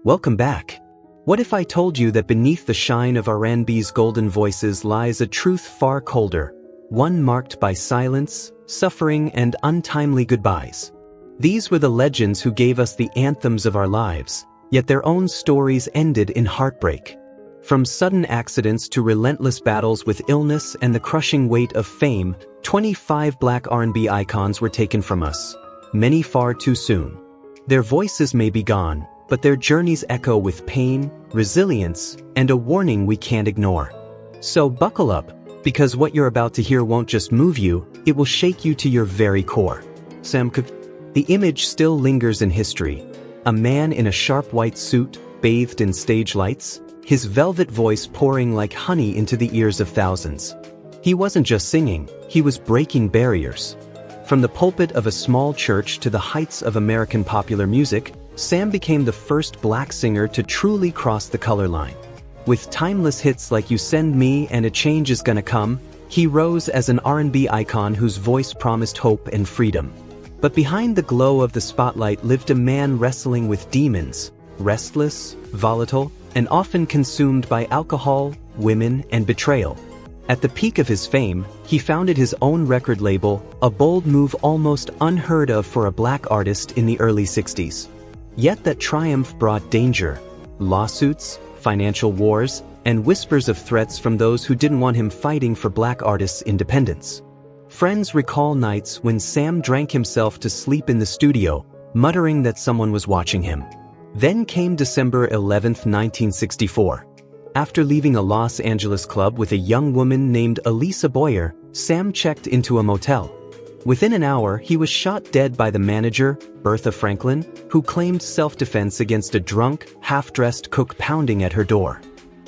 Welcome back. What if I told you that beneath the shine of R&B's golden voices lies a truth far colder, one marked by silence, suffering, and untimely goodbyes? These were the legends who gave us the anthems of our lives, yet their own stories ended in heartbreak. From sudden accidents to relentless battles with illness and the crushing weight of fame, 25 black R&B icons were taken from us, many far too soon. Their voices may be gone, but their journeys echo with pain, resilience, and a warning we can't ignore. So buckle up, because what you're about to hear won't just move you, it will shake you to your very core. Sam Cooke. The image still lingers in history. A man in a sharp white suit, bathed in stage lights, his velvet voice pouring like honey into the ears of thousands. He wasn't just singing, he was breaking barriers. From the pulpit of a small church to the heights of American popular music, Sam became the first black singer to truly cross the color line. With timeless hits like You Send Me and A Change Is Gonna Come, he rose as an R&B icon whose voice promised hope and freedom. But behind the glow of the spotlight lived a man wrestling with demons, restless, volatile, and often consumed by alcohol, women, and betrayal. At the peak of his fame, he founded his own record label, a bold move almost unheard of for a black artist in the early 60s. Yet that triumph brought danger, lawsuits, financial wars, and whispers of threats from those who didn't want him fighting for black artists' independence. Friends recall nights when Sam drank himself to sleep in the studio, muttering that someone was watching him. Then came December 11, 1964. After leaving a Los Angeles club with a young woman named Elisa Boyer, Sam checked into a motel. Within an hour, he was shot dead by the manager, Bertha Franklin, who claimed self-defense against a drunk, half-dressed cook pounding at her door.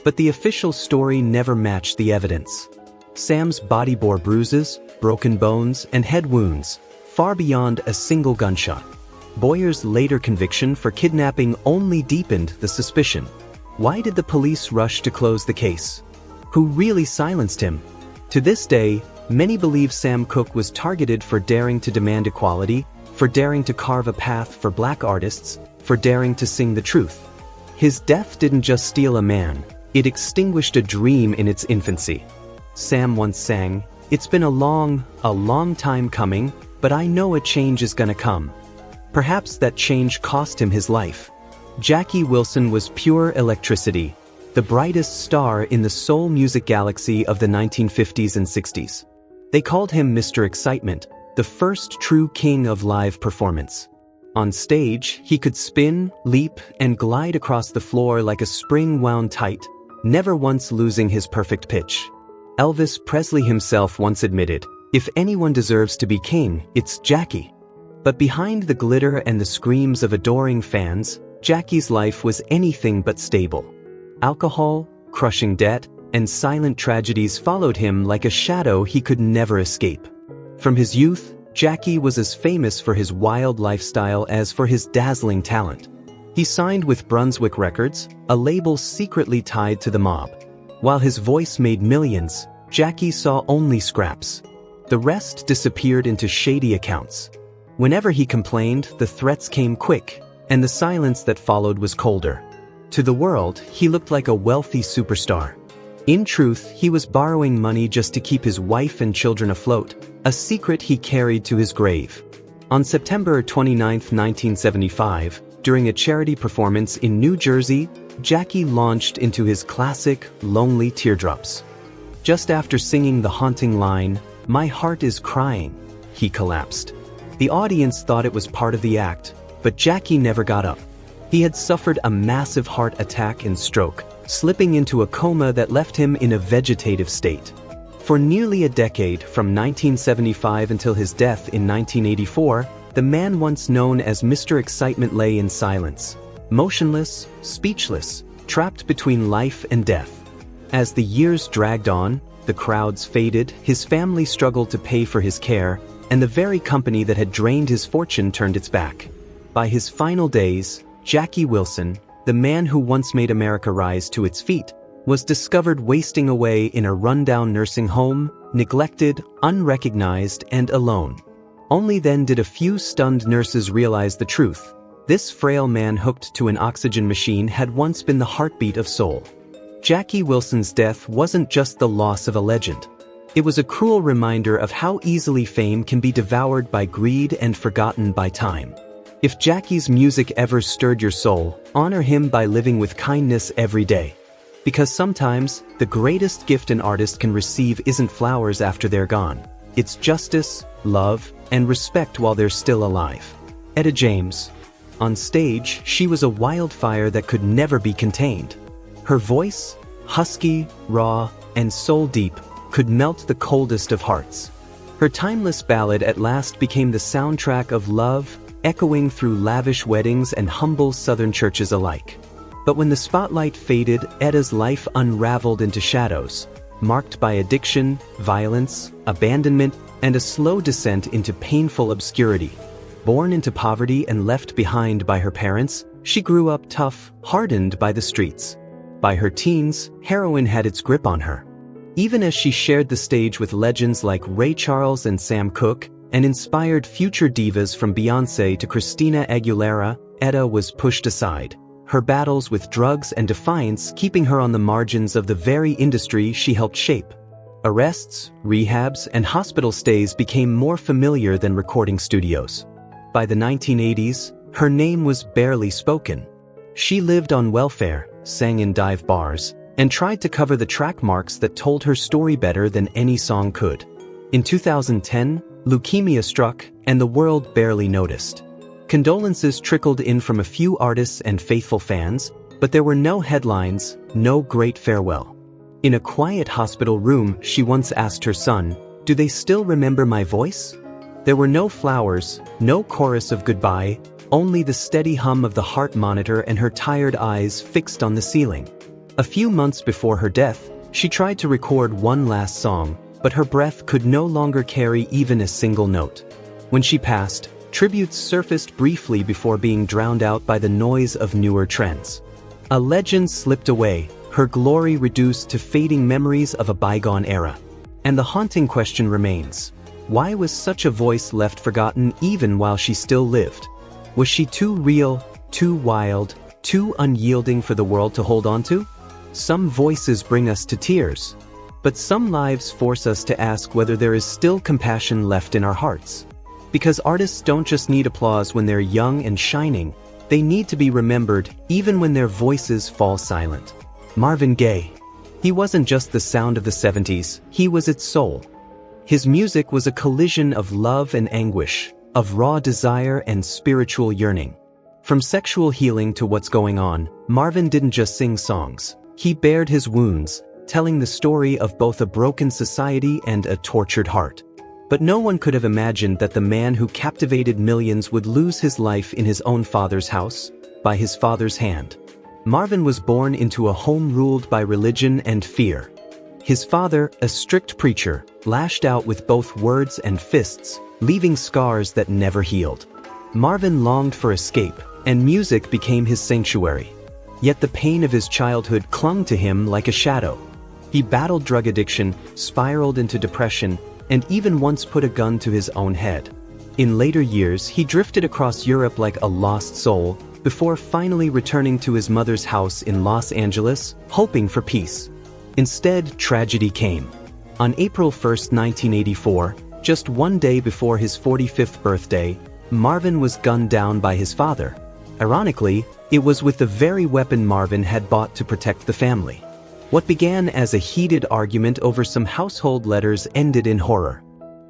But the official story never matched the evidence. Sam's body bore bruises, broken bones, and head wounds, far beyond a single gunshot. Boyer's later conviction for kidnapping only deepened the suspicion. Why did the police rush to close the case? Who really silenced him? To this day, many believe Sam Cooke was targeted for daring to demand equality, for daring to carve a path for black artists, for daring to sing the truth. His death didn't just steal a man, it extinguished a dream in its infancy. Sam once sang, "It's been a long time coming, but I know a change is gonna come." Perhaps that change cost him his life. Jackie Wilson was pure electricity, the brightest star in the soul music galaxy of the 1950s and 60s. They called him Mr. Excitement, the first true king of live performance. On stage, he could spin, leap, and glide across the floor like a spring wound tight, never once losing his perfect pitch. Elvis Presley himself once admitted, "If anyone deserves to be king, it's Jackie." But behind the glitter and the screams of adoring fans, Jackie's life was anything but stable. Alcohol, crushing debt, and silent tragedies followed him like a shadow he could never escape. From his youth, Jackie was as famous for his wild lifestyle as for his dazzling talent. He signed with Brunswick Records, a label secretly tied to the mob. While his voice made millions, Jackie saw only scraps. The rest disappeared into shady accounts. Whenever he complained, the threats came quick, and the silence that followed was colder. To the world, he looked like a wealthy superstar. In truth, he was borrowing money just to keep his wife and children afloat, a secret he carried to his grave. On September 29, 1975, during a charity performance in New Jersey, Jackie launched into his classic, Lonely Teardrops. Just after singing the haunting line, "My heart is crying," he collapsed. The audience thought it was part of the act, but Jackie never got up. He had suffered a massive heart attack and stroke, slipping into a coma that left him in a vegetative state. For nearly a decade, from 1975 until his death in 1984, the man once known as Mr. Excitement lay in silence, motionless, speechless, trapped between life and death. As the years dragged on, the crowds faded, his family struggled to pay for his care, and the very company that had drained his fortune turned its back. By his final days, Jackie Wilson, the man who once made America rise to its feet, was discovered wasting away in a rundown nursing home, neglected, unrecognized, and alone. Only then did a few stunned nurses realize the truth. This frail man hooked to an oxygen machine had once been the heartbeat of soul. Jackie Wilson's death wasn't just the loss of a legend. It was a cruel reminder of how easily fame can be devoured by greed and forgotten by time. If Jackie's music ever stirred your soul, honor him by living with kindness every day. Because sometimes, the greatest gift an artist can receive isn't flowers after they're gone. It's justice, love, and respect while they're still alive. Etta James. On stage, she was a wildfire that could never be contained. Her voice, husky, raw, and soul-deep, could melt the coldest of hearts. Her timeless ballad at last became the soundtrack of love, echoing through lavish weddings and humble Southern churches alike. But when the spotlight faded, Etta's life unraveled into shadows, marked by addiction, violence, abandonment, and a slow descent into painful obscurity. Born into poverty and left behind by her parents, she grew up tough, hardened by the streets. By her teens, heroin had its grip on her. Even as she shared the stage with legends like Ray Charles and Sam Cooke, and inspired future divas from Beyoncé to Christina Aguilera, Etta was pushed aside, her battles with drugs and defiance keeping her on the margins of the very industry she helped shape. Arrests, rehabs, and hospital stays became more familiar than recording studios. By the 1980s, her name was barely spoken. She lived on welfare, sang in dive bars, and tried to cover the track marks that told her story better than any song could. In 2010, leukemia struck, and the world barely noticed. Condolences trickled in from a few artists and faithful fans, but there were no headlines, no great farewell. In a quiet hospital room, she once asked her son, "Do they still remember my voice?" There were no flowers, no chorus of goodbye, only the steady hum of the heart monitor and her tired eyes fixed on the ceiling. A few months before her death, she tried to record one last song, but her breath could no longer carry even a single note. When she passed, tributes surfaced briefly before being drowned out by the noise of newer trends. A legend slipped away, her glory reduced to fading memories of a bygone era. And the haunting question remains: why was such a voice left forgotten even while she still lived? Was she too real, too wild, too unyielding for the world to hold on to? Some voices bring us to tears, but some lives force us to ask whether there is still compassion left in our hearts. Because artists don't just need applause when they're young and shining, they need to be remembered even when their voices fall silent. Marvin Gaye. He wasn't just the sound of the 70s, he was its soul. His music was a collision of love and anguish, of raw desire and spiritual yearning. From sexual healing to what's going on, Marvin didn't just sing songs. He bared his wounds, telling the story of both a broken society and a tortured heart. But no one could have imagined that the man who captivated millions would lose his life in his own father's house, by his father's hand. Marvin was born into a home ruled by religion and fear. His father, a strict preacher, lashed out with both words and fists, leaving scars that never healed. Marvin longed for escape, and music became his sanctuary. Yet the pain of his childhood clung to him like a shadow. He battled drug addiction, spiraled into depression, and even once put a gun to his own head. In later years, he drifted across Europe like a lost soul, before finally returning to his mother's house in Los Angeles, hoping for peace. Instead, tragedy came. On April 1, 1984, just one day before his 45th birthday, Marvin was gunned down by his father. Ironically, it was with the very weapon Marvin had bought to protect the family. What began as a heated argument over some household letters ended in horror.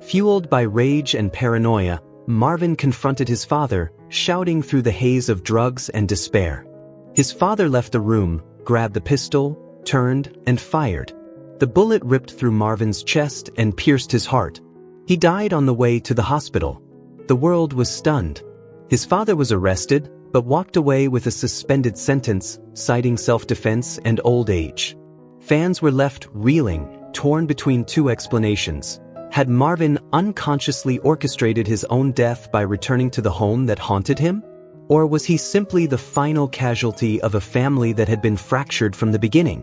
Fueled by rage and paranoia, Marvin confronted his father, shouting through the haze of drugs and despair. His father left the room, grabbed the pistol, turned, and fired. The bullet ripped through Marvin's chest and pierced his heart. He died on the way to the hospital. The world was stunned. His father was arrested, but walked away with a suspended sentence, citing self-defense and old age. Fans were left reeling, torn between two explanations. Had Marvin unconsciously orchestrated his own death by returning to the home that haunted him? Or was he simply the final casualty of a family that had been fractured from the beginning?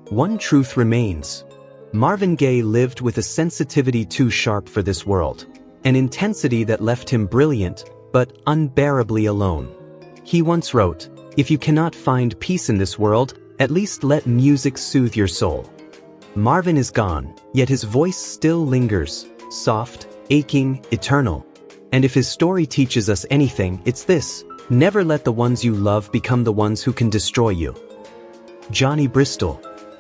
One truth remains. Marvin Gaye lived with a sensitivity too sharp for this world, an intensity that left him brilliant, but unbearably alone. He once wrote, "If you cannot find peace in this world, at least let music soothe your soul." Marvin is gone, yet his voice still lingers, soft, aching, eternal. And if his story teaches us anything, it's this: never let the ones you love become the ones who can destroy you. Johnny Bristol.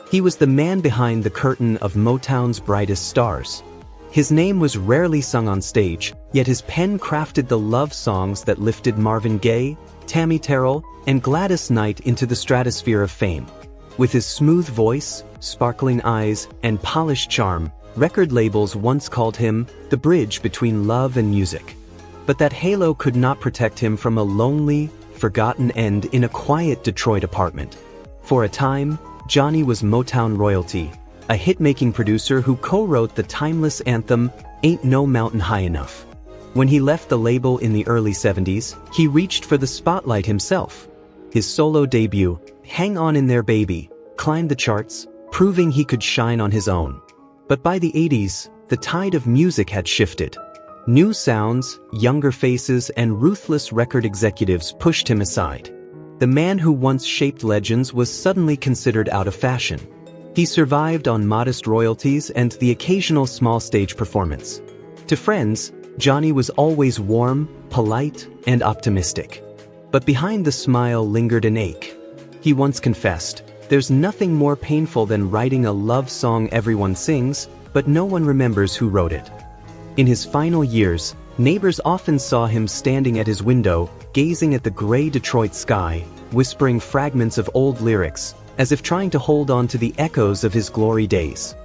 He was the man behind the curtain of Motown's brightest stars. His name was rarely sung on stage, yet his pen crafted the love songs that lifted Marvin Gaye, Tammy Terrell, and Gladys Knight into the stratosphere of fame. With his smooth voice, sparkling eyes, and polished charm, record labels once called him the bridge between love and music. But that halo could not protect him from a lonely, forgotten end in a quiet Detroit apartment. For a time, Johnny was Motown royalty, a hit-making producer who co-wrote the timeless anthem, "Ain't No Mountain High Enough." When he left the label in the early 70s, he reached for the spotlight himself. His solo debut, "Hang On in There Baby," climbed the charts, proving he could shine on his own. But by the 80s, the tide of music had shifted. New sounds, younger faces, and ruthless record executives pushed him aside. The man who once shaped legends was suddenly considered out of fashion. He survived on modest royalties and the occasional small stage performance. To friends, Johnny was always warm, polite, and optimistic. But behind the smile lingered an ache. He once confessed, "There's nothing more painful than writing a love song everyone sings, but no one remembers who wrote it." In his final years, neighbors often saw him standing at his window, gazing at the gray Detroit sky, whispering fragments of old lyrics, as if trying to hold on to the echoes of his glory days.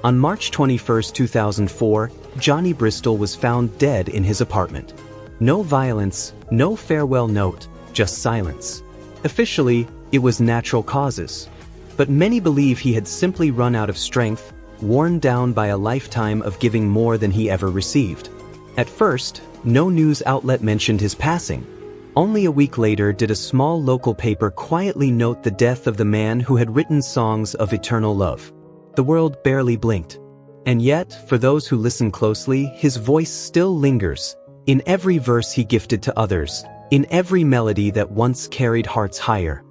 On March 21, 2004, Johnny Bristol was found dead in his apartment. No violence, no farewell note, just silence. Officially, it was natural causes. But many believe he had simply run out of strength, worn down by a lifetime of giving more than he ever received. At first, no news outlet mentioned his passing. Only a week later did a small local paper quietly note the death of the man who had written songs of eternal love. The world barely blinked. And yet, for those who listen closely, his voice still lingers, in every verse he gifted to others, in every melody that once carried hearts higher.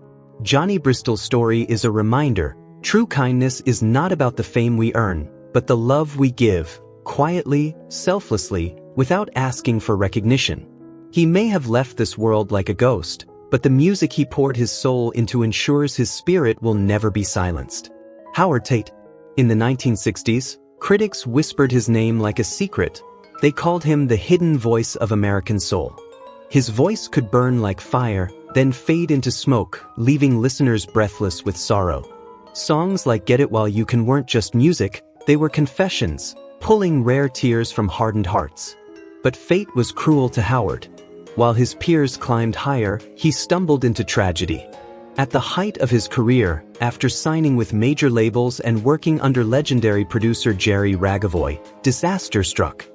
Johnny Bristol's story is a reminder: true kindness is not about the fame we earn, but the love we give, quietly, selflessly, without asking for recognition. He may have left this world like a ghost, but the music he poured his soul into ensures his spirit will never be silenced. Howard Tate. In the 1960s, critics whispered his name like a secret. They called him the hidden voice of American soul. His voice could burn like fire, then fade into smoke, leaving listeners breathless with sorrow. Songs like Get It While You Can weren't just music, they were confessions, pulling rare tears from hardened hearts. But fate was cruel to Howard. While his peers climbed higher, he stumbled into tragedy. At the height of his career, after signing with major labels and working under legendary producer Jerry Ragavoy, disaster struck.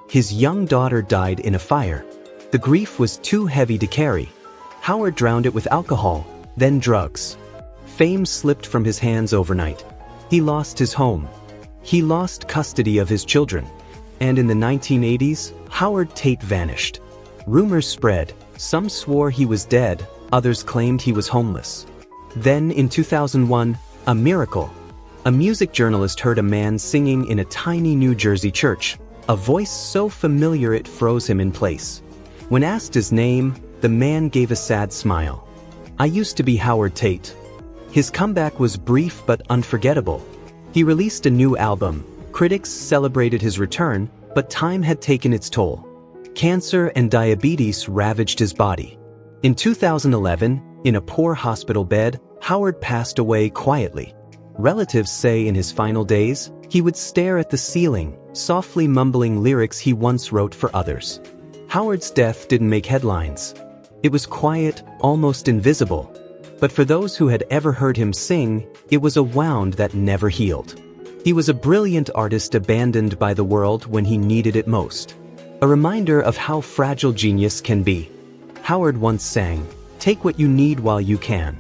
His young daughter died in a fire. The grief was too heavy to carry. Howard drowned it with alcohol, then drugs. Fame slipped from his hands overnight. He lost his home. He lost custody of his children. And in the 1980s, Howard Tate vanished. Rumors spread. Some swore he was dead, others claimed he was homeless. Then, in 2001, a miracle. A music journalist heard a man singing in a tiny New Jersey church, a voice so familiar it froze him in place. When asked his name, the man gave a sad smile. "I used to be Howard Tate." His comeback was brief but unforgettable. He released a new album. Critics celebrated his return, but time had taken its toll. Cancer and diabetes ravaged his body. In 2011, in a poor hospital bed, Howard passed away quietly. Relatives say in his final days, he would stare at the ceiling, softly mumbling lyrics he once wrote for others. Howard's death didn't make headlines. It was quiet, almost invisible. But for those who had ever heard him sing, it was a wound that never healed. He was a brilliant artist abandoned by the world when he needed it most. A reminder of how fragile genius can be. Howard once sang, "Take what you need while you can."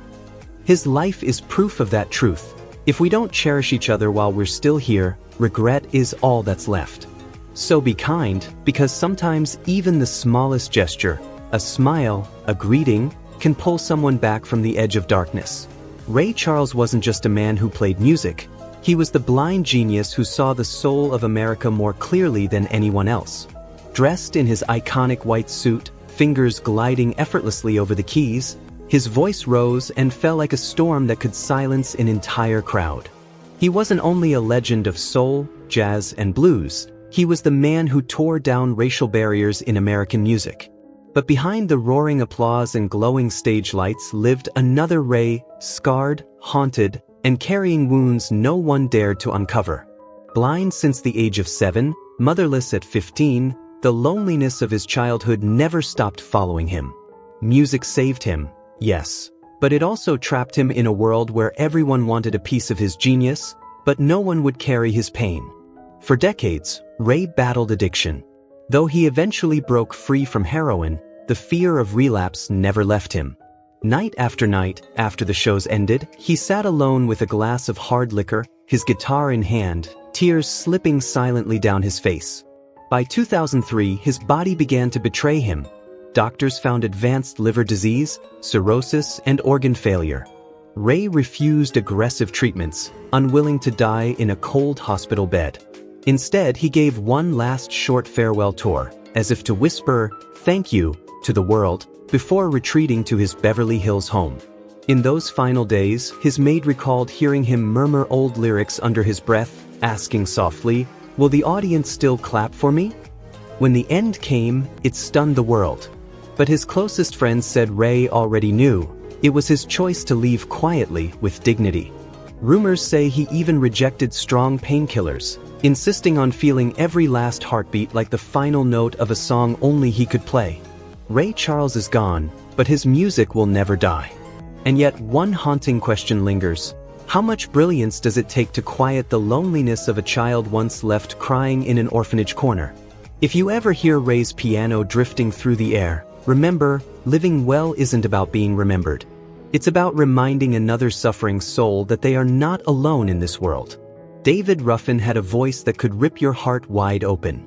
His life is proof of that truth. If we don't cherish each other while we're still here, regret is all that's left. So be kind, because sometimes even the smallest gesture, a smile, a greeting, can pull someone back from the edge of darkness. Ray Charles wasn't just a man who played music. He was the blind genius who saw the soul of America more clearly than anyone else. Dressed in his iconic white suit, fingers gliding effortlessly over the keys, his voice rose and fell like a storm that could silence an entire crowd. He wasn't only a legend of soul, jazz, and blues, he was the man who tore down racial barriers in American music. But behind the roaring applause and glowing stage lights lived another Ray, scarred, haunted, and carrying wounds no one dared to uncover. Blind since the age of 7, motherless at 15, the loneliness of his childhood never stopped following him. Music saved him, yes, but it also trapped him in a world where everyone wanted a piece of his genius, but no one would carry his pain. For decades, Ray battled addiction. Though he eventually broke free from heroin, the fear of relapse never left him. Night after night, after the shows ended, he sat alone with a glass of hard liquor, his guitar in hand, tears slipping silently down his face. By 2003, his body began to betray him. Doctors found advanced liver disease, cirrhosis, and organ failure. Ray refused aggressive treatments, unwilling to die in a cold hospital bed. Instead, he gave one last short farewell tour, as if to whisper, "Thank you," to the world, before retreating to his Beverly Hills home. In those final days, his maid recalled hearing him murmur old lyrics under his breath, asking softly, "Will the audience still clap for me?" When the end came, it stunned the world. But his closest friends said Ray already knew. It was his choice to leave quietly, with dignity. Rumors say he even rejected strong painkillers, insisting on feeling every last heartbeat like the final note of a song only he could play. Ray Charles is gone, but his music will never die. And yet one haunting question lingers. How much brilliance does it take to quiet the loneliness of a child once left crying in an orphanage corner? If you ever hear Ray's piano drifting through the air, remember, living well isn't about being remembered. It's about reminding another suffering soul that they are not alone in this world. David Ruffin had a voice that could rip your heart wide open.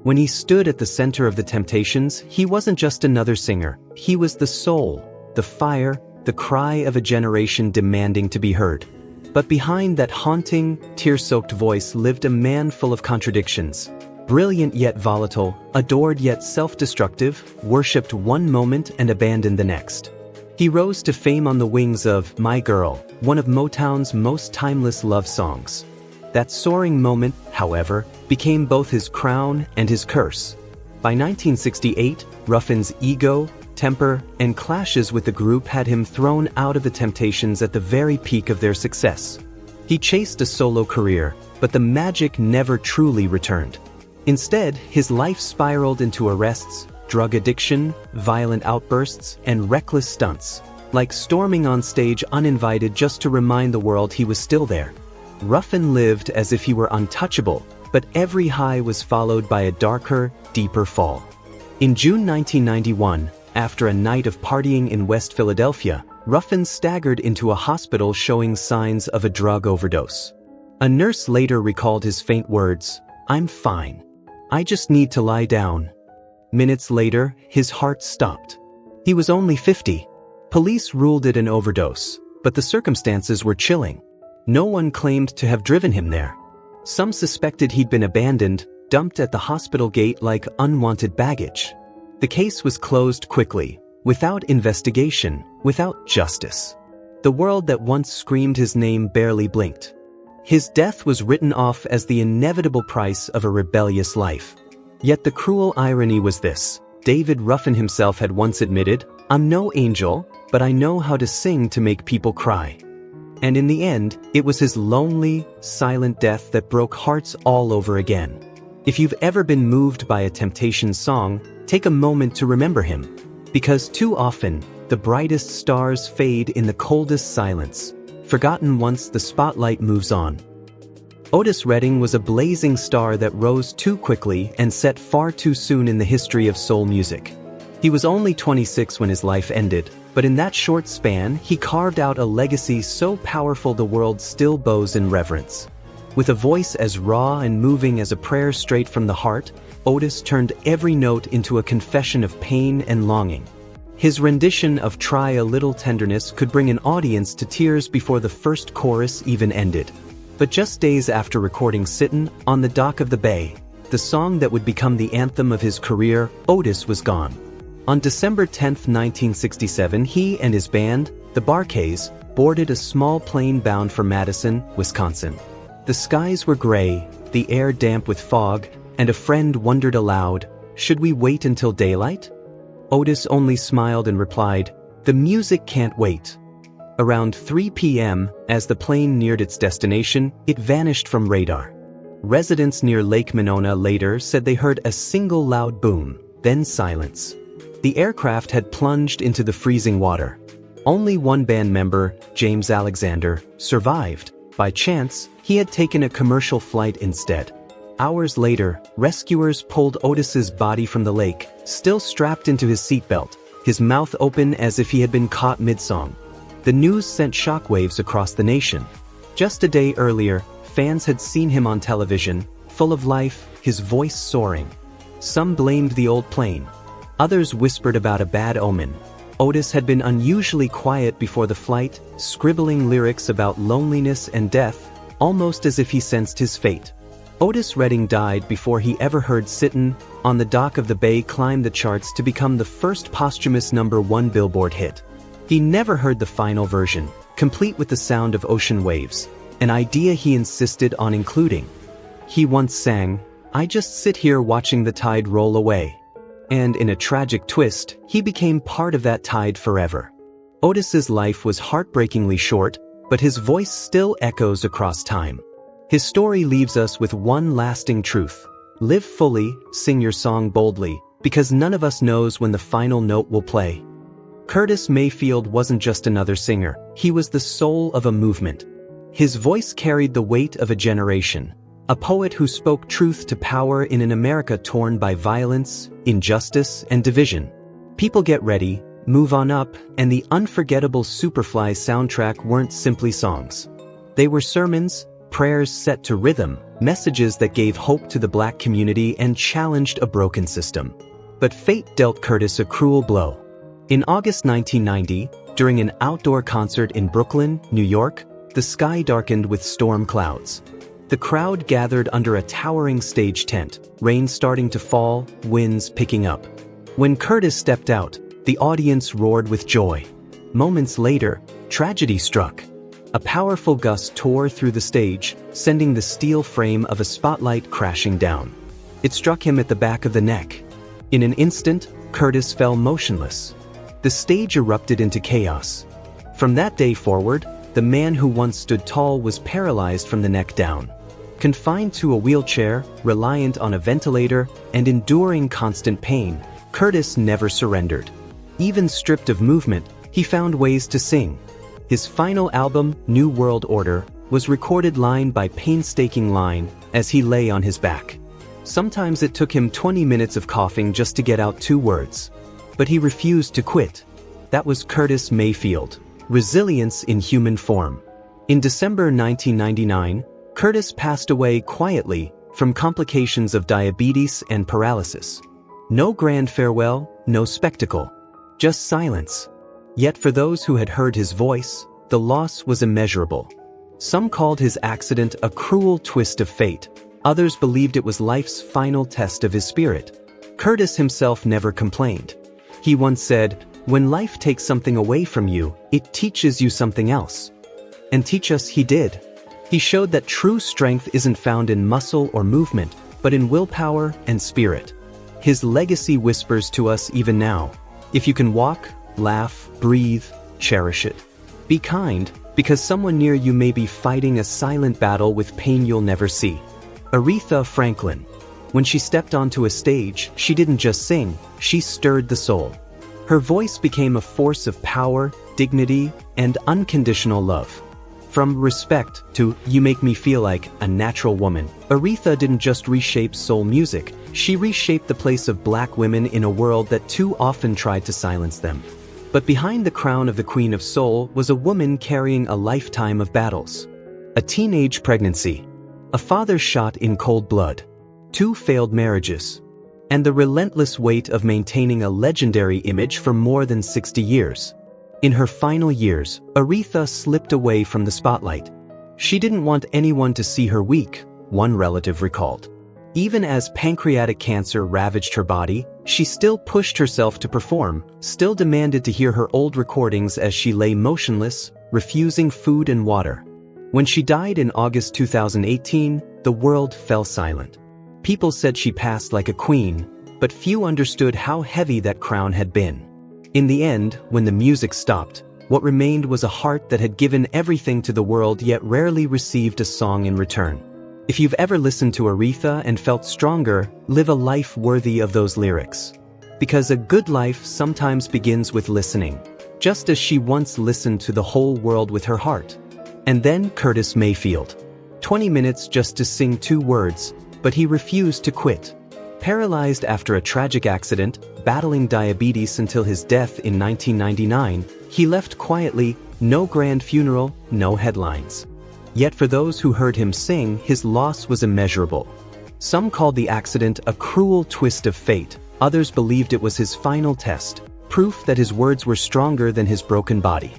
When he stood at the center of the Temptations, he wasn't just another singer. He was the soul, the fire, the cry of a generation demanding to be heard. But behind that haunting, tear-soaked voice lived a man full of contradictions. Brilliant yet volatile, adored yet self-destructive, worshipped one moment and abandoned the next. He rose to fame on the wings of My Girl, one of Motown's most timeless love songs. That soaring moment, however, became both his crown and his curse. By 1968, Ruffin's ego, temper, and clashes with the group had him thrown out of the Temptations at the very peak of their success. He chased a solo career, but the magic never truly returned. Instead, his life spiraled into arrests, drug addiction, violent outbursts, and reckless stunts, like storming on stage uninvited just to remind the world he was still there. Ruffin lived as if he were untouchable, but every high was followed by a darker, deeper fall. In June 1991, after a night of partying in West Philadelphia, Ruffin staggered into a hospital showing signs of a drug overdose. A nurse later recalled his faint words, "I'm fine. I just need to lie down." Minutes later, his heart stopped. He was only 50. Police ruled it an overdose, but the circumstances were chilling. No one claimed to have driven him there. Some suspected he'd been abandoned, dumped at the hospital gate like unwanted baggage. The case was closed quickly, without investigation, without justice. The world that once screamed his name barely blinked. His death was written off as the inevitable price of a rebellious life. Yet the cruel irony was this. David Ruffin himself had once admitted, "I'm no angel, but I know how to sing to make people cry." And in the end, it was his lonely, silent death that broke hearts all over again. If you've ever been moved by a Temptations song, take a moment to remember him. Because too often, the brightest stars fade in the coldest silence, forgotten once the spotlight moves on. Otis Redding was a blazing star that rose too quickly and set far too soon in the history of soul music. He was only 26 when his life ended, but in that short span, he carved out a legacy so powerful the world still bows in reverence. With a voice as raw and moving as a prayer straight from the heart, Otis turned every note into a confession of pain and longing. His rendition of Try a Little Tenderness could bring an audience to tears before the first chorus even ended. But just days after recording Sittin' on the Dock of the Bay, the song that would become the anthem of his career, Otis was gone. On December 10, 1967, he and his band, the Bar-Kays, boarded a small plane bound for Madison, Wisconsin. The skies were gray, the air damp with fog, and a friend wondered aloud, "Should we wait until daylight?" Otis only smiled and replied, "The music can't wait." Around 3 p.m., as the plane neared its destination, it vanished from radar. Residents near Lake Monona later said they heard a single loud boom, then silence. The aircraft had plunged into the freezing water. Only one band member, James Alexander, survived. By chance, he had taken a commercial flight instead. Hours later, rescuers pulled Otis's body from the lake, still strapped into his seatbelt, his mouth open as if he had been caught mid-song. The news sent shockwaves across the nation. Just a day earlier, fans had seen him on television, full of life, his voice soaring. Some blamed the old plane. Others whispered about a bad omen. Otis had been unusually quiet before the flight, scribbling lyrics about loneliness and death, almost as if he sensed his fate. Otis Redding died before he ever heard Sittin' on the Dock of the Bay climb the charts to become the first posthumous #1 Billboard hit. He never heard the final version, complete with the sound of ocean waves, an idea he insisted on including. He once sang, "I just sit here watching the tide roll away." And in a tragic twist, he became part of that tide forever. Otis's life was heartbreakingly short, but his voice still echoes across time. His story leaves us with one lasting truth. Live fully, sing your song boldly, because none of us knows when the final note will play. Curtis Mayfield wasn't just another singer, he was the soul of a movement. His voice carried the weight of a generation, a poet who spoke truth to power in an America torn by violence, injustice, and division. People Get Ready, Move On Up, and the unforgettable Superfly soundtrack weren't simply songs. They were sermons, prayers set to rhythm, messages that gave hope to the Black community and challenged a broken system. But fate dealt Curtis a cruel blow. In August 1990, during an outdoor concert in Brooklyn, New York, the sky darkened with storm clouds. The crowd gathered under a towering stage tent, rain starting to fall, winds picking up. When Curtis stepped out, the audience roared with joy. Moments later, tragedy struck. A powerful gust tore through the stage, sending the steel frame of a spotlight crashing down. It struck him at the back of the neck. In an instant, Curtis fell motionless. The stage erupted into chaos. From that day forward, the man who once stood tall was paralyzed from the neck down. Confined to a wheelchair, reliant on a ventilator, and enduring constant pain, Curtis never surrendered. Even stripped of movement, he found ways to sing. His final album, New World Order, was recorded line by painstaking line as he lay on his back. Sometimes it took him 20 minutes of coughing just to get out 2 words. But he refused to quit. That was Curtis Mayfield, resilience in human form. In December 1999, Curtis passed away quietly from complications of diabetes and paralysis. No grand farewell, no spectacle, just silence. Yet for those who had heard his voice, the loss was immeasurable. Some called his accident a cruel twist of fate. Others believed it was life's final test of his spirit. Curtis himself never complained. He once said, "When life takes something away from you, it teaches you something else." And teach us he did. He showed that true strength isn't found in muscle or movement, but in willpower and spirit. His legacy whispers to us even now, if you can walk, laugh, breathe, cherish it. Be kind, because someone near you may be fighting a silent battle with pain you'll never see. Aretha Franklin. When she stepped onto a stage, she didn't just sing, she stirred the soul. Her voice became a force of power, dignity, and unconditional love. From Respect to You Make Me Feel Like a Natural Woman, Aretha didn't just reshape soul music, she reshaped the place of Black women in a world that too often tried to silence them. But behind the crown of the Queen of Soul was a woman carrying a lifetime of battles. A teenage pregnancy. A father shot in cold blood. 2 failed marriages. and the relentless weight of maintaining a legendary image for more than 60 years. In her final years, Aretha slipped away from the spotlight. She didn't want anyone to see her weak, one relative recalled. Even as pancreatic cancer ravaged her body, she still pushed herself to perform, still demanded to hear her old recordings as she lay motionless, refusing food and water. When she died in August 2018, the world fell silent. People said she passed like a queen, but few understood how heavy that crown had been. In the end, when the music stopped, what remained was a heart that had given everything to the world yet rarely received a song in return. If you've ever listened to Aretha and felt stronger, live a life worthy of those lyrics. Because a good life sometimes begins with listening, just as she once listened to the whole world with her heart. And then Curtis Mayfield. 20 minutes just to sing 2 words, but he refused to quit. Paralyzed after a tragic accident, battling diabetes until his death in 1999, he left quietly, no grand funeral, no headlines. Yet for those who heard him sing, his loss was immeasurable. Some called the accident a cruel twist of fate, others believed it was his final test, proof that his words were stronger than his broken body.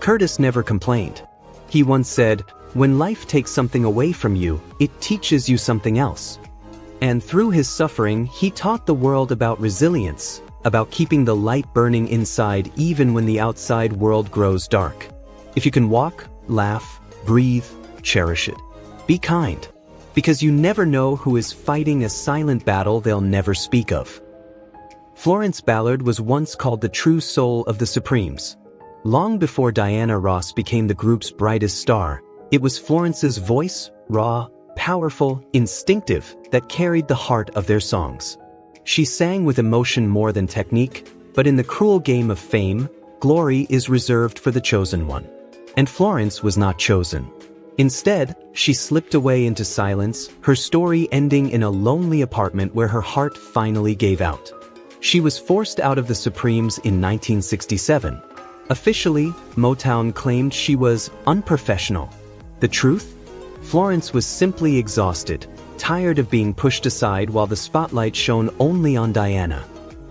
Curtis never complained. He once said, "When life takes something away from you, it teaches you something else." And through his suffering, he taught the world about resilience, about keeping the light burning inside even when the outside world grows dark. If you can walk, laugh, breathe, cherish it. Be kind, because you never know who is fighting a silent battle they'll never speak of. Florence Ballard was once called the true soul of the Supremes. Long before Diana Ross became the group's brightest star, it was Florence's voice, raw, powerful, instinctive, that carried the heart of their songs. She sang with emotion more than technique, but in the cruel game of fame, glory is reserved for the chosen one. And Florence was not chosen. Instead, she slipped away into silence, her story ending in a lonely apartment where her heart finally gave out. She was forced out of the Supremes in 1967. Officially, Motown claimed she was unprofessional. The truth? Florence was simply exhausted, tired of being pushed aside while the spotlight shone only on Diana.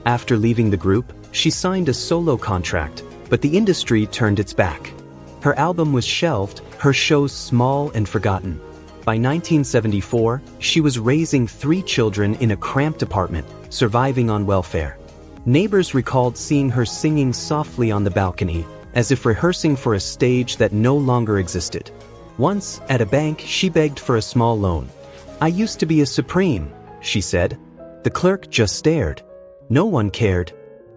After leaving the group, she signed a solo contract, but the industry turned its back. Her album was shelved, her shows small and forgotten. By 1974, she was raising 3 children in a cramped apartment, surviving on welfare. Neighbors recalled seeing her singing softly on the balcony, as if rehearsing for a stage that no longer existed. Once, at a bank, she begged for a small loan. "I used to be a Supreme," she said. The clerk just stared. No one cared.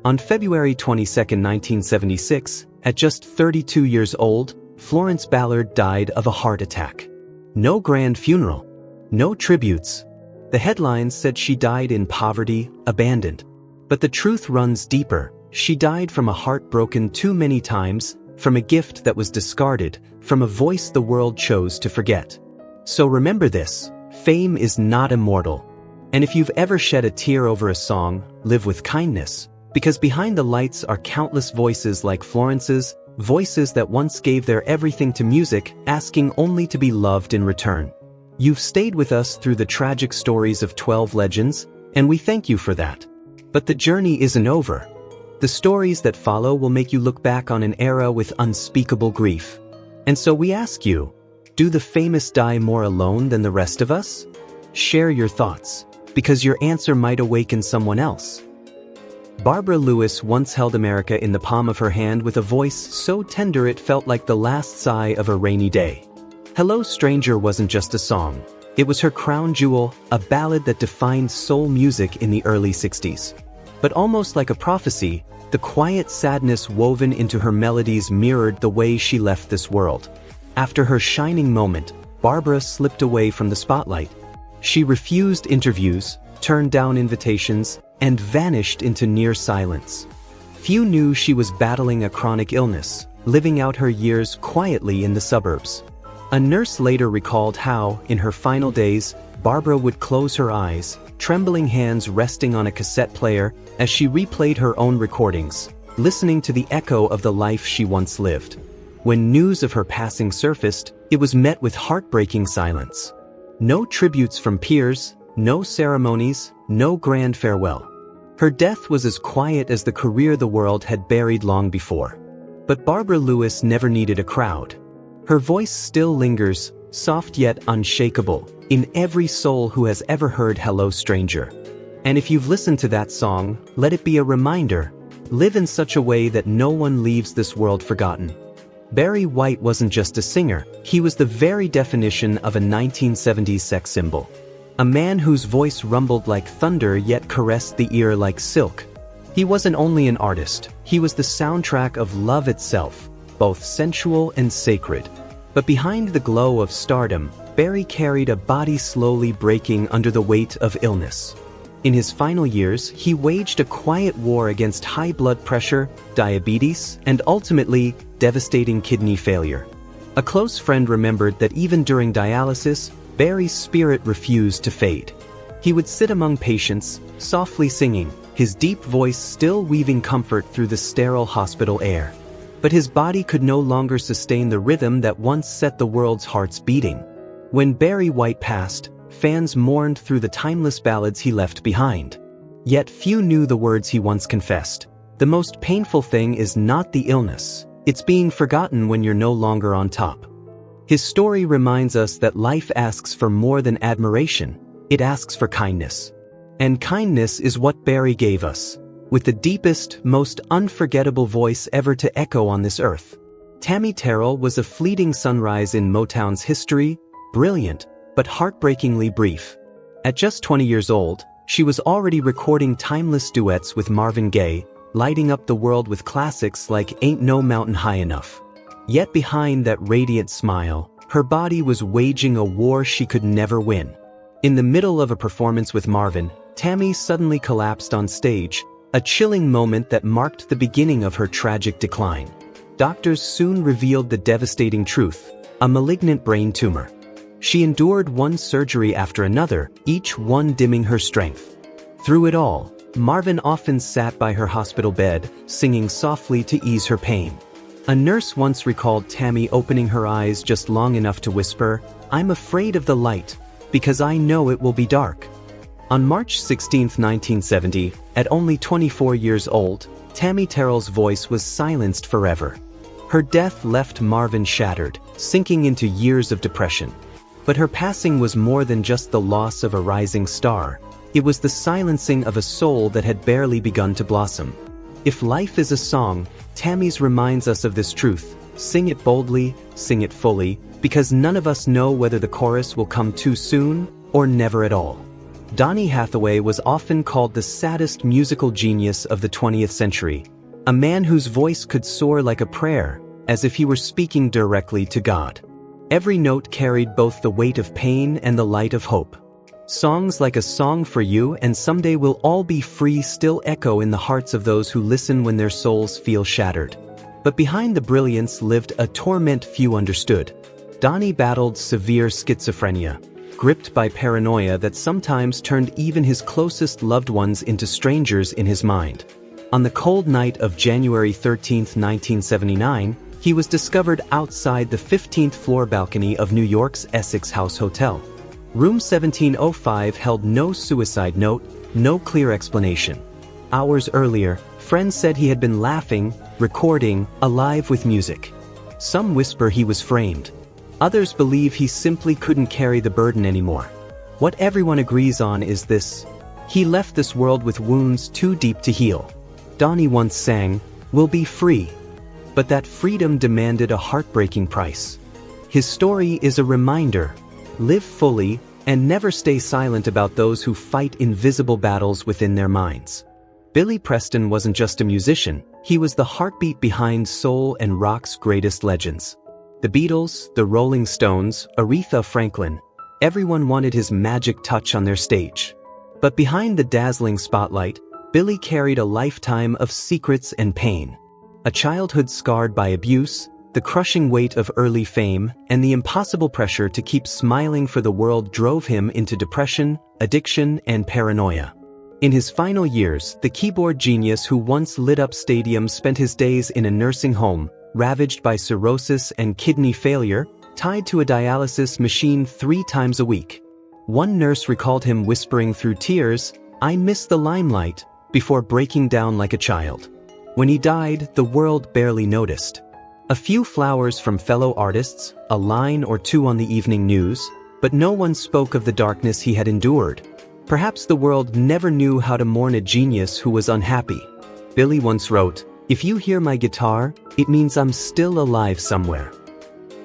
On February 22, 1976, at just 32 years old, Florence Ballard died of a heart attack. No grand funeral. No tributes. The headlines said she died in poverty, abandoned. But the truth runs deeper. She died from a heart broken too many times, from a gift that was discarded, from a voice the world chose to forget. So remember this, fame is not immortal. And if you've ever shed a tear over a song, live with kindness. Because behind the lights are countless voices like Florence's, voices that once gave their everything to music, asking only to be loved in return. You've stayed with us through the tragic stories of 12 legends, and we thank you for that. But the journey isn't over. The stories that follow will make you look back on an era with unspeakable grief. And so we ask you, do the famous die more alone than the rest of us? Share your thoughts, because your answer might awaken someone else. Barbara Lewis once held America in the palm of her hand with a voice so tender it felt like the last sigh of a rainy day. Hello Stranger wasn't just a song. It was her crown jewel, a ballad that defined soul music in the early 60s. But almost like a prophecy, the quiet sadness woven into her melodies mirrored the way she left this world. After her shining moment, Barbara slipped away from the spotlight. She refused interviews, turned down invitations, and vanished into near silence. Few knew she was battling a chronic illness, living out her years quietly in the suburbs. A nurse later recalled how, in her final days, Barbara would close her eyes, trembling hands resting on a cassette player, as she replayed her own recordings, listening to the echo of the life she once lived. When news of her passing surfaced, it was met with heartbreaking silence. No tributes from peers, no ceremonies, no grand farewell. Her death was as quiet as the career the world had buried long before. But Barbara Lewis never needed a crowd. Her voice still lingers, soft yet unshakable, in every soul who has ever heard Hello Stranger. And if you've listened to that song, let it be a reminder: live in such a way that no one leaves this world forgotten. Barry White wasn't just a singer, he was the very definition of a 1970s sex symbol. A man whose voice rumbled like thunder yet caressed the ear like silk. He wasn't only an artist, he was the soundtrack of love itself, both sensual and sacred. But behind the glow of stardom, Barry carried a body slowly breaking under the weight of illness. In his final years, he waged a quiet war against high blood pressure, diabetes, and ultimately, devastating kidney failure. A close friend remembered that even during dialysis, Barry's spirit refused to fade. He would sit among patients, softly singing, his deep voice still weaving comfort through the sterile hospital air. But his body could no longer sustain the rhythm that once set the world's hearts beating. When Barry White passed, fans mourned through the timeless ballads he left behind. Yet few knew the words he once confessed: the most painful thing is not the illness, it's being forgotten when you're no longer on top. His story reminds us that life asks for more than admiration, it asks for kindness. And kindness is what Barry gave us, with the deepest, most unforgettable voice ever to echo on this earth. Tammy Terrell was a fleeting sunrise in Motown's history, brilliant, but heartbreakingly brief. At just 20 years old, she was already recording timeless duets with Marvin Gaye, lighting up the world with classics like Ain't No Mountain High Enough. Yet behind that radiant smile, her body was waging a war she could never win. In the middle of a performance with Marvin, Tammy suddenly collapsed on stage, a chilling moment that marked the beginning of her tragic decline. Doctors soon revealed the devastating truth: a malignant brain tumor. She endured one surgery after another, each one dimming her strength. Through it all, Marvin often sat by her hospital bed, singing softly to ease her pain. A nurse once recalled Tammy opening her eyes just long enough to whisper, "I'm afraid of the light, because I know it will be dark." On March 16, 1970, at only 24 years old, Tammy Terrell's voice was silenced forever. Her death left Marvin shattered, sinking into years of depression. But her passing was more than just the loss of a rising star. It was the silencing of a soul that had barely begun to blossom. If life is a song, Tammy's reminds us of this truth: sing it boldly, sing it fully, because none of us know whether the chorus will come too soon or never at all. Donny Hathaway was often called the saddest musical genius of the 20th century, a man whose voice could soar like a prayer, as if he were speaking directly to God. Every note carried both the weight of pain and the light of hope. Songs like A Song for You and Someday We'll All Be Free still echo in the hearts of those who listen when their souls feel shattered. But behind the brilliance lived a torment few understood. Donny battled severe schizophrenia, gripped by paranoia that sometimes turned even his closest loved ones into strangers in his mind. On the cold night of January 13, 1979, he was discovered outside the 15th floor balcony of New York's Essex House Hotel. Room 1705 held no suicide note, no clear explanation. Hours earlier, friends said he had been laughing, recording, alive with music. Some whisper he was framed. Others believe he simply couldn't carry the burden anymore. What everyone agrees on is this: he left this world with wounds too deep to heal. Donny once sang, "We'll be free." But that freedom demanded a heartbreaking price. His story is a reminder: live fully, and never stay silent about those who fight invisible battles within their minds. Billy Preston wasn't just a musician, he was the heartbeat behind soul and rock's greatest legends. The Beatles, the Rolling Stones, Aretha Franklin, everyone wanted his magic touch on their stage. But behind the dazzling spotlight, Billy carried a lifetime of secrets and pain. A childhood scarred by abuse, the crushing weight of early fame, and the impossible pressure to keep smiling for the world drove him into depression, addiction, and paranoia. In his final years, the keyboard genius who once lit up stadiums spent his days in a nursing home, ravaged by cirrhosis and kidney failure, tied to a dialysis machine 3 times a week. One nurse recalled him whispering through tears, "I miss the limelight," before breaking down like a child. When he died, the world barely noticed. A few flowers from fellow artists, a line or two on the evening news, but no one spoke of the darkness he had endured. Perhaps the world never knew how to mourn a genius who was unhappy. Billy once wrote, "If you hear my guitar, it means I'm still alive somewhere."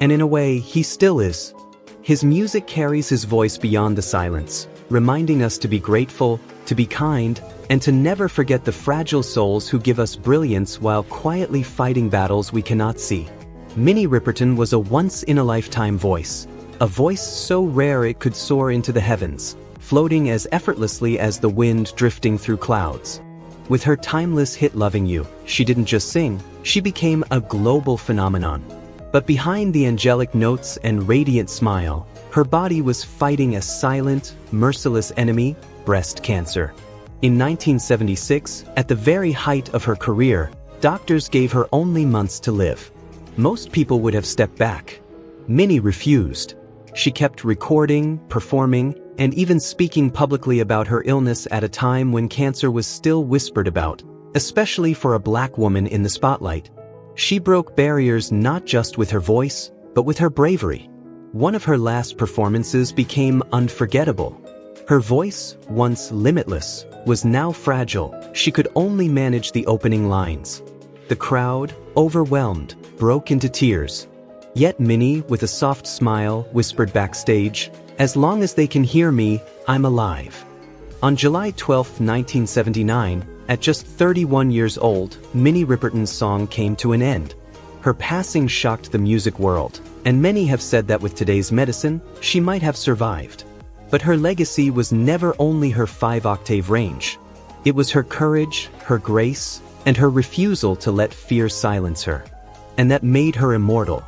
And in a way, he still is. His music carries his voice beyond the silence, reminding us to be grateful, to be kind, and to never forget the fragile souls who give us brilliance while quietly fighting battles we cannot see. Minnie Riperton was a once-in-a-lifetime voice, a voice so rare it could soar into the heavens, floating as effortlessly as the wind drifting through clouds. With her timeless hit Loving You, she didn't just sing, she became a global phenomenon. But behind the angelic notes and radiant smile, her body was fighting a silent, merciless enemy, breast cancer. In 1976, at the very height of her career, doctors gave her only months to live. Most people would have stepped back. Minnie refused. She kept recording, performing, and even speaking publicly about her illness at a time when cancer was still whispered about, especially for a Black woman in the spotlight. She broke barriers not just with her voice, but with her bravery. One of her last performances became unforgettable. Her voice, once limitless, was now fragile. She could only manage the opening lines. The crowd, overwhelmed, broke into tears. Yet Minnie, with a soft smile, whispered backstage, "As long as they can hear me, I'm alive." On July 12, 1979, at just 31 years old, Minnie Riperton's song came to an end. Her passing shocked the music world, and many have said that with today's medicine, she might have survived. But her legacy was never only her 5-octave range. It was her courage, her grace, and her refusal to let fear silence her. And that made her immortal.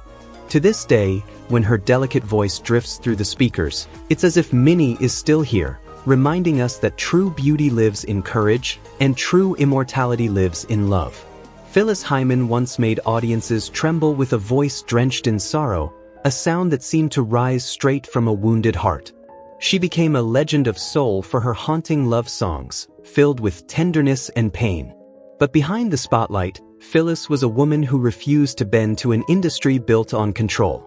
To this day, when her delicate voice drifts through the speakers, it's as if Minnie is still here, reminding us that true beauty lives in courage, and true immortality lives in love. Phyllis Hyman once made audiences tremble with a voice drenched in sorrow, a sound that seemed to rise straight from a wounded heart. She became a legend of soul for her haunting love songs, filled with tenderness and pain. But behind the spotlight, Phyllis was a woman who refused to bend to an industry built on control.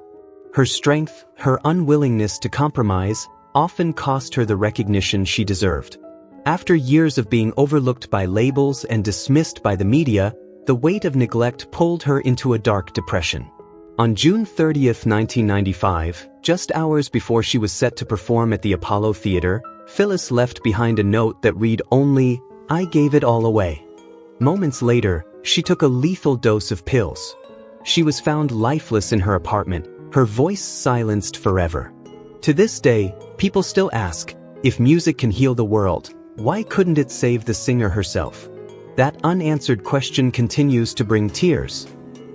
Her strength, her unwillingness to compromise, often cost her the recognition she deserved. After years of being overlooked by labels and dismissed by the media, the weight of neglect pulled her into a dark depression. On June 30, 1995, just hours before she was set to perform at the Apollo Theater, Phyllis left behind a note that read only, "I gave it all away." Moments later, she took a lethal dose of pills. She was found lifeless in her apartment, her voice silenced forever. To this day, people still ask, if music can heal the world, why couldn't it save the singer herself? That unanswered question continues to bring tears.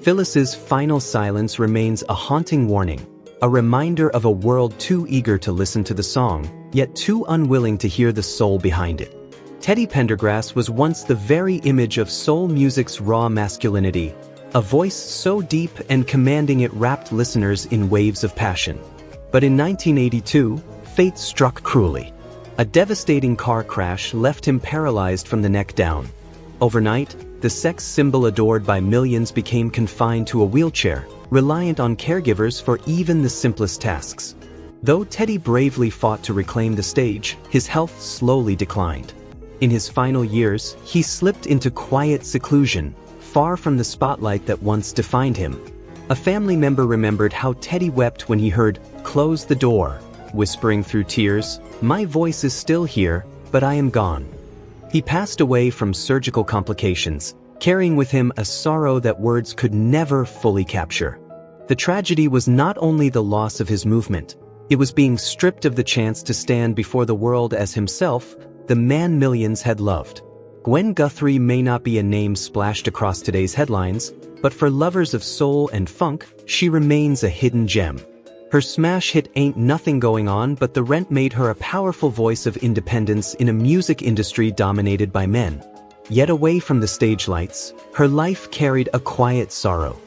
Phyllis's final silence remains a haunting warning, a reminder of a world too eager to listen to the song, yet too unwilling to hear the soul behind it. Teddy Pendergrass was once the very image of soul music's raw masculinity, a voice so deep and commanding it wrapped listeners in waves of passion. But in 1982, fate struck cruelly. A devastating car crash left him paralyzed from the neck down. Overnight, the sex symbol adored by millions became confined to a wheelchair, reliant on caregivers for even the simplest tasks. Though Teddy bravely fought to reclaim the stage, his health slowly declined. In his final years, he slipped into quiet seclusion, far from the spotlight that once defined him. A family member remembered how Teddy wept when he heard, "Close the door," whispering through tears, "My voice is still here, but I am gone." He passed away from surgical complications, carrying with him a sorrow that words could never fully capture. The tragedy was not only the loss of his movement, it was being stripped of the chance to stand before the world as himself, the man millions had loved. Gwen Guthrie may not be a name splashed across today's headlines, but for lovers of soul and funk, she remains a hidden gem. Her smash hit Ain't Nothing Going On But the Rent made her a powerful voice of independence in a music industry dominated by men. Yet away from the stage lights, her life carried a quiet sorrow.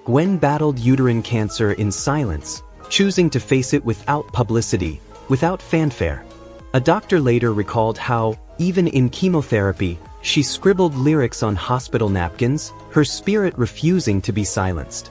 Gwen battled uterine cancer in silence, choosing to face it without publicity, without fanfare. A doctor later recalled how, Even in chemotherapy, she scribbled lyrics on hospital napkins, her spirit refusing to be silenced.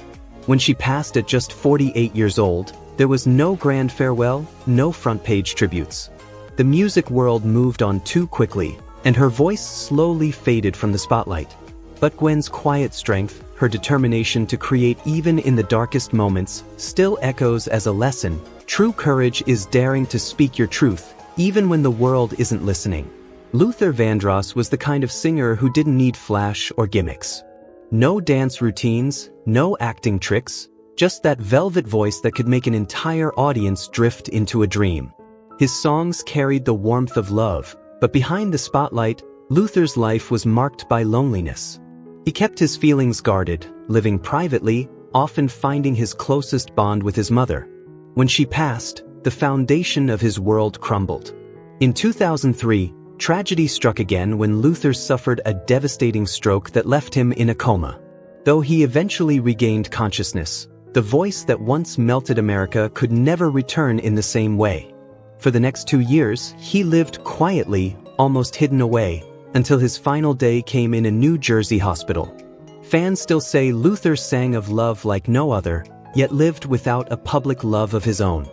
When she passed at just 48 years old, there was no grand farewell, no front-page tributes. The music world moved on too quickly, and her voice slowly faded from the spotlight. But Gwen's quiet strength, her determination to create even in the darkest moments, still echoes as a lesson. True courage is daring to speak your truth, even when the world isn't listening. Luther Vandross was the kind of singer who didn't need flash or gimmicks. No dance routines, no acting tricks, just that velvet voice that could make an entire audience drift into a dream. His songs carried the warmth of love, but behind the spotlight, Luther's life was marked by loneliness. He kept his feelings guarded, living privately, often finding his closest bond with his mother. When she passed, the foundation of his world crumbled. In 2003, tragedy struck again when Luther suffered a devastating stroke that left him in a coma. Though he eventually regained consciousness, the voice that once melted America could never return in the same way. For the next 2 years, he lived quietly, almost hidden away, until his final day came in a New Jersey hospital. Fans still say Luther sang of love like no other, yet lived without a public love of his own.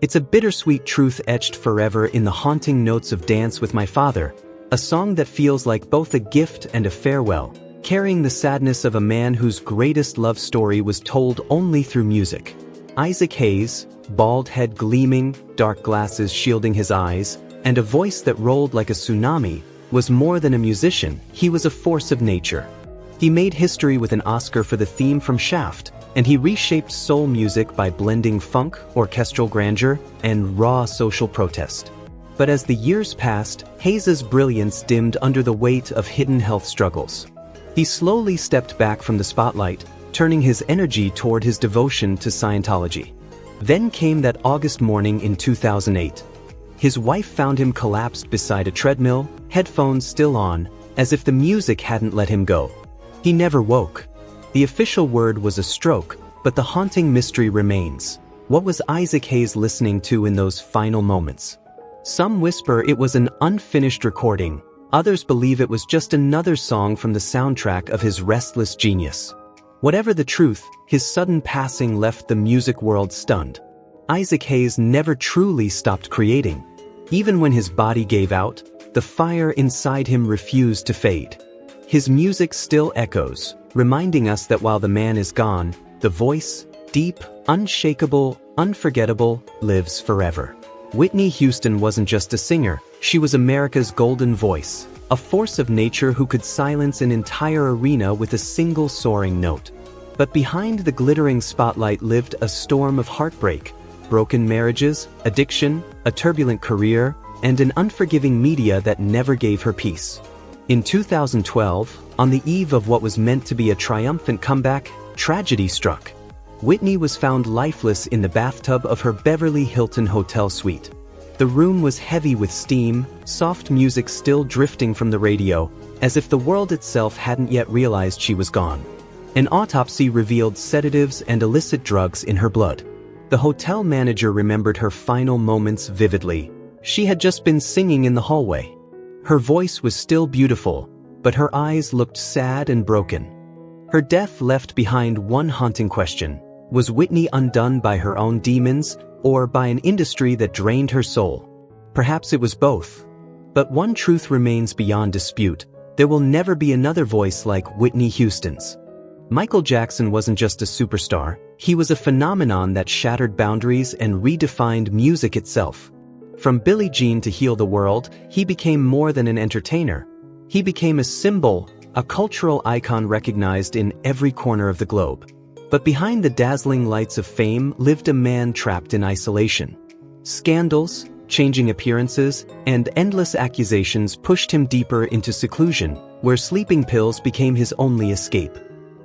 It's a bittersweet truth etched forever in the haunting notes of Dance with My Father, a song that feels like both a gift and a farewell, carrying the sadness of a man whose greatest love story was told only through music. Isaac Hayes, bald head gleaming, dark glasses shielding his eyes, and a voice that rolled like a tsunami, was more than a musician, he was a force of nature. He made history with an Oscar for the theme from Shaft, and he reshaped soul music by blending funk, orchestral grandeur, and raw social protest. But as the years passed, Hayes' brilliance dimmed under the weight of hidden health struggles. He slowly stepped back from the spotlight, turning his energy toward his devotion to Scientology. Then came that August morning in 2008. His wife found him collapsed beside a treadmill, headphones still on, as if the music hadn't let him go. He never woke. The official word was a stroke, but the haunting mystery remains. What was Isaac Hayes listening to in those final moments? Some whisper it was an unfinished recording, others believe it was just another song from the soundtrack of his restless genius. Whatever the truth, his sudden passing left the music world stunned. Isaac Hayes never truly stopped creating. Even when his body gave out, the fire inside him refused to fade. His music still echoes, reminding us that while the man is gone, the voice, deep, unshakable, unforgettable, lives forever. Whitney Houston wasn't just a singer, she was America's golden voice, a force of nature who could silence an entire arena with a single soaring note. But behind the glittering spotlight lived a storm of heartbreak, broken marriages, addiction, a turbulent career, and an unforgiving media that never gave her peace. In 2012, on the eve of what was meant to be a triumphant comeback, tragedy struck. Whitney was found lifeless in the bathtub of her Beverly Hilton hotel suite. The room was heavy with steam, soft music still drifting from the radio, as if the world itself hadn't yet realized she was gone. An autopsy revealed sedatives and illicit drugs in her blood. The hotel manager remembered her final moments vividly. She had just been singing in the hallway. Her voice was still beautiful, but her eyes looked sad and broken. Her death left behind one haunting question. Was Whitney undone by her own demons, or by an industry that drained her soul? Perhaps it was both. But one truth remains beyond dispute. There will never be another voice like Whitney Houston's. Michael Jackson wasn't just a superstar, he was a phenomenon that shattered boundaries and redefined music itself. From Billie Jean to Heal the World, he became more than an entertainer. He became a symbol, a cultural icon recognized in every corner of the globe. But behind the dazzling lights of fame lived a man trapped in isolation. Scandals, changing appearances, and endless accusations pushed him deeper into seclusion, where sleeping pills became his only escape.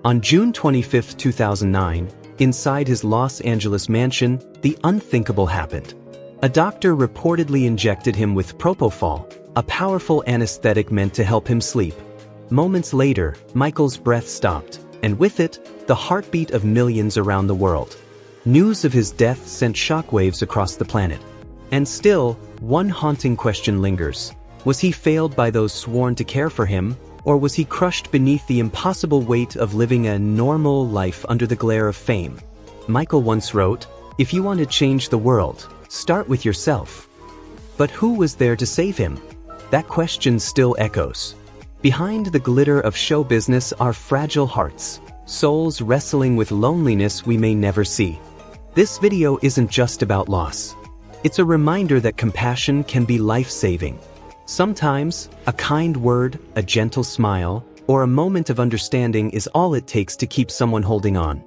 On June 25, 2009, inside his Los Angeles mansion, the unthinkable happened. A doctor reportedly injected him with propofol, a powerful anesthetic meant to help him sleep. Moments later, Michael's breath stopped, and with it, the heartbeat of millions around the world. News of his death sent shockwaves across the planet. And still, one haunting question lingers. Was he failed by those sworn to care for him, or was he crushed beneath the impossible weight of living a normal life under the glare of fame? Michael once wrote, "If you want to change the world, start with yourself." But who was there to save him? That question still echoes. Behind the glitter of show business are fragile hearts, souls wrestling with loneliness we may never see. This video isn't just about loss. It's a reminder that compassion can be life-saving. Sometimes, a kind word, a gentle smile, or a moment of understanding is all it takes to keep someone holding on.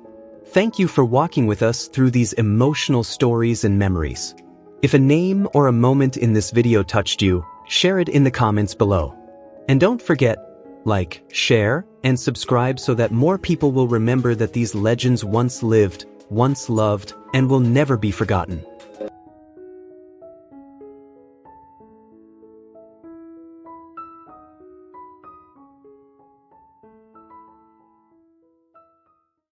Thank you for walking with us through these emotional stories and memories. If a name or a moment in this video touched you, share it in the comments below. And don't forget, like, share, and subscribe so that more people will remember that these legends once lived, once loved, and will never be forgotten.